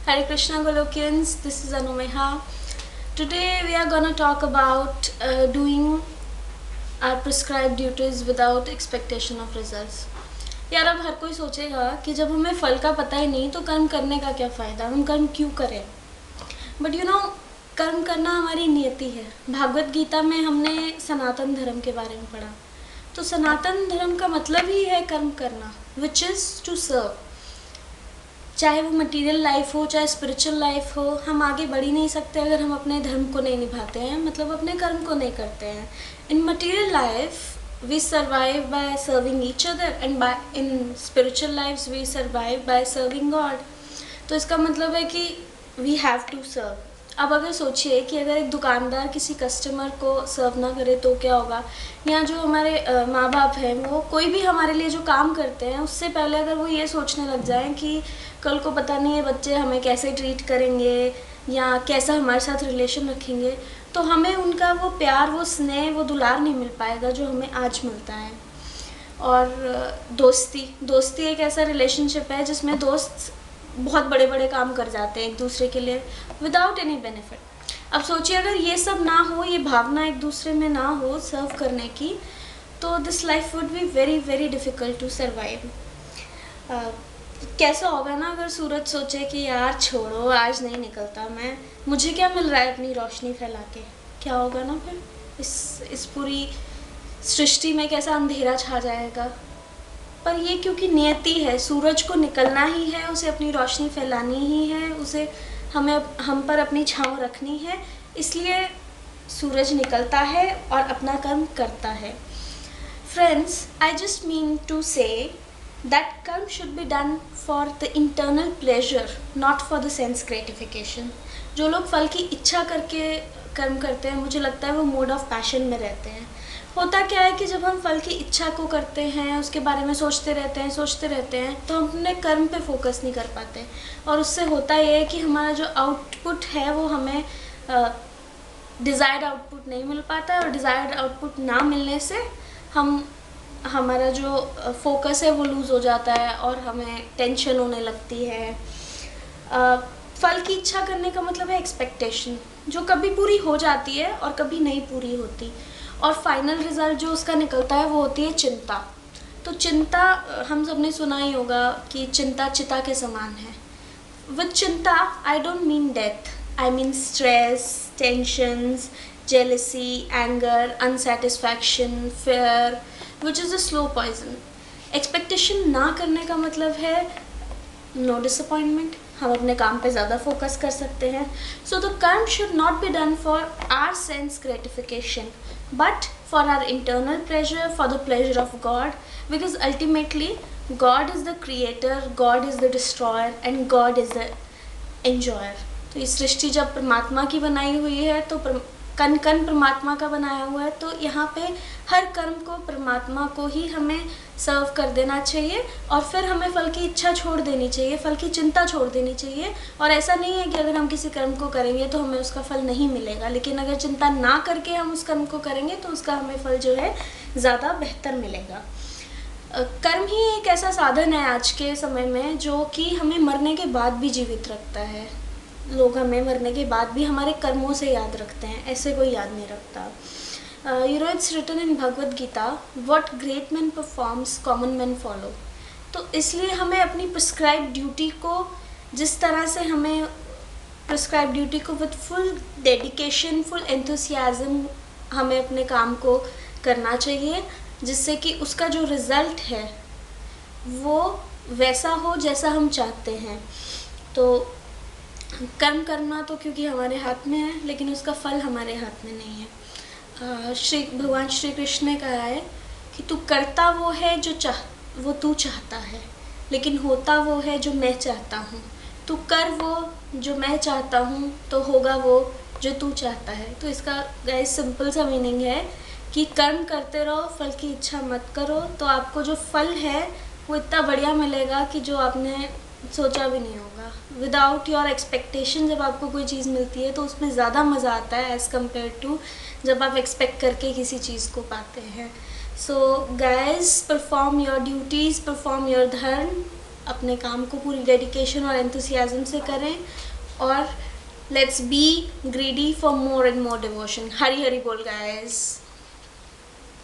Hare Krishna Golokians, this is Anumeha. Today we are gonna talk about doing our prescribed duties without expectation of results. यार अब हर कोई सोचेगा कि जब हमें फल का पता ही नहीं तो कर्म करने का क्या फ़ायदा, हम कर्म क्यों करें। बट कर्म करना हमारी नियति है। भागवत गीता में हमने सनातन धर्म के बारे में पढ़ा। तो सनातन धर्म का मतलब ही है कर्म करना, विच इज़ टू सर्व। चाहे वो मटेरियल लाइफ हो, चाहे स्पिरिचुअल लाइफ हो, हम आगे बढ़ ही नहीं सकते अगर हम अपने धर्म को नहीं निभाते हैं, मतलब अपने कर्म को नहीं करते हैं। In material life we survive by serving each other and by in spiritual life we survive by serving God. तो इसका मतलब है कि वी हैव टू सर्व। अब अगर सोचिए कि अगर एक दुकानदार किसी कस्टमर को सर्व ना करे तो क्या होगा, या जो हमारे माँ बाप हैं वो कोई भी हमारे लिए जो काम करते हैं उससे पहले अगर वो ये सोचने लग जाएं कि कल को पता नहीं है बच्चे हमें कैसे ट्रीट करेंगे या कैसा हमारे साथ रिलेशन रखेंगे, तो हमें उनका वो प्यार, वो स्नेह, वो दुलार नहीं मिल पाएगा जो हमें आज मिलता है। और दोस्ती एक ऐसा रिलेशनशिप है जिसमें दोस्त बहुत बड़े बड़े काम कर जाते हैं एक दूसरे के लिए विदाउट एनी बेनिफिट। अब सोचिए अगर ये सब ना हो, ये भावना एक दूसरे में ना हो सर्व करने की, तो this life would be very very difficult to survive. कैसा होगा ना अगर सूरज सोचे कि यार छोड़ो, आज नहीं निकलता मैं, मुझे क्या मिल रहा है अपनी रोशनी फैला के। क्या होगा ना फिर इस पूरी सृष्टि में कैसा अंधेरा छा जाएगा। पर ये क्योंकि नियति है, सूरज को निकलना ही है, उसे अपनी रोशनी फैलानी ही है, उसे हम पर अपनी छाँव रखनी है, इसलिए सूरज निकलता है और अपना कर्म करता है। Friends, I just mean to say that कर्म should be done for the internal pleasure, not for the sense gratification. जो लोग फल की इच्छा करके कर्म करते हैं, मुझे लगता है वो मोड ऑफ पैशन में रहते हैं। होता क्या है कि जब हम फल की इच्छा को करते हैं, उसके बारे में सोचते रहते हैं, तो हम अपने कर्म पे फोकस नहीं कर पाते, और उससे होता ये है कि हमारा जो आउटपुट है वो हमें डिज़ायर्ड आउटपुट नहीं मिल पाता है, और डिज़ायर्ड आउटपुट ना मिलने से हमारा जो फोकस है वो लूज़ हो जाता है और हमें टेंशन होने लगती है। फल की इच्छा करने का मतलब है एक्सपेक्टेशन, जो कभी पूरी हो जाती है और कभी नहीं पूरी होती, और फाइनल रिज़ल्ट जो उसका निकलता है वो होती है चिंता। तो चिंता हम सब ने सुना ही होगा कि चिंता चिता के समान है। विद चिंता I don't mean death, I mean stress, tensions, jealousy, anger, unsatisfaction, fear, which is a slow poison. Expectation ना करने का मतलब है no disappointment, हम अपने काम पे ज़्यादा फोकस कर सकते हैं। So the कर्म should not be done for our sense gratification, but for our internal pleasure, for the pleasure of God, because ultimately God is the creator, God is the destroyer, and God is the enjoyer. तो इस सृष्टि जब परमात्मा की बनाई हुई है तो कण कण परमात्मा का बनाया हुआ है, तो यहाँ पे हर कर्म को परमात्मा को ही हमें सर्व कर देना चाहिए, और फिर हमें फल की इच्छा छोड़ देनी चाहिए, फल की चिंता छोड़ देनी चाहिए। और ऐसा नहीं है कि अगर हम किसी कर्म को करेंगे तो हमें उसका फल नहीं मिलेगा, लेकिन अगर चिंता ना करके हम उस कर्म को करेंगे तो उसका हमें फल जो है ज़्यादा बेहतर मिलेगा। कर्म ही एक ऐसा साधन है आज के समय में जो कि हमें मरने के बाद भी जीवित रखता है। लोग हमें मरने के बाद भी हमारे कर्मों से याद रखते हैं, ऐसे कोई याद नहीं रखता। It's written in Bhagavad Gita, what great man performs common man follow. तो इसलिए हमें अपनी प्रिस्क्राइब ड्यूटी को, जिस तरह से हमें प्रिस्क्राइब ड्यूटी को with full dedication, full enthusiasm हमें अपने काम को करना चाहिए, जिससे कि उसका जो रिज़ल्ट है वो वैसा हो जैसा हम चाहते हैं। तो कर्म करना तो क्योंकि हमारे हाथ में है, लेकिन उसका फल हमारे हाथ में नहीं है। भगवान श्री कृष्ण ने कहा है कि तू करता वो है वो तू चाहता है, लेकिन होता वो है जो मैं चाहता हूँ। तू कर वो जो मैं चाहता हूँ तो होगा वो जो तू चाहता है। तो इसका गाइस सिंपल सा मीनिंग है कि कर्म करते रहो, फल की इच्छा मत करो, तो आपको जो फल है वो इतना बढ़िया मिलेगा कि जो आपने सोचा भी नहीं होगा। विदाउट योर एक्सपेक्टेशन जब आपको कोई चीज़ मिलती है तो उसमें ज़्यादा मज़ा आता है एज़ कम्पेयर टू जब आप एक्सपेक्ट करके किसी चीज़ को पाते हैं। So guys, perform your duties, perform your धर्म, अपने काम को पूरी डेडिकेशन और एंथुसियाज्म से करें और let's be greedy for more and more devotion. Hari Hari बोल गाइस।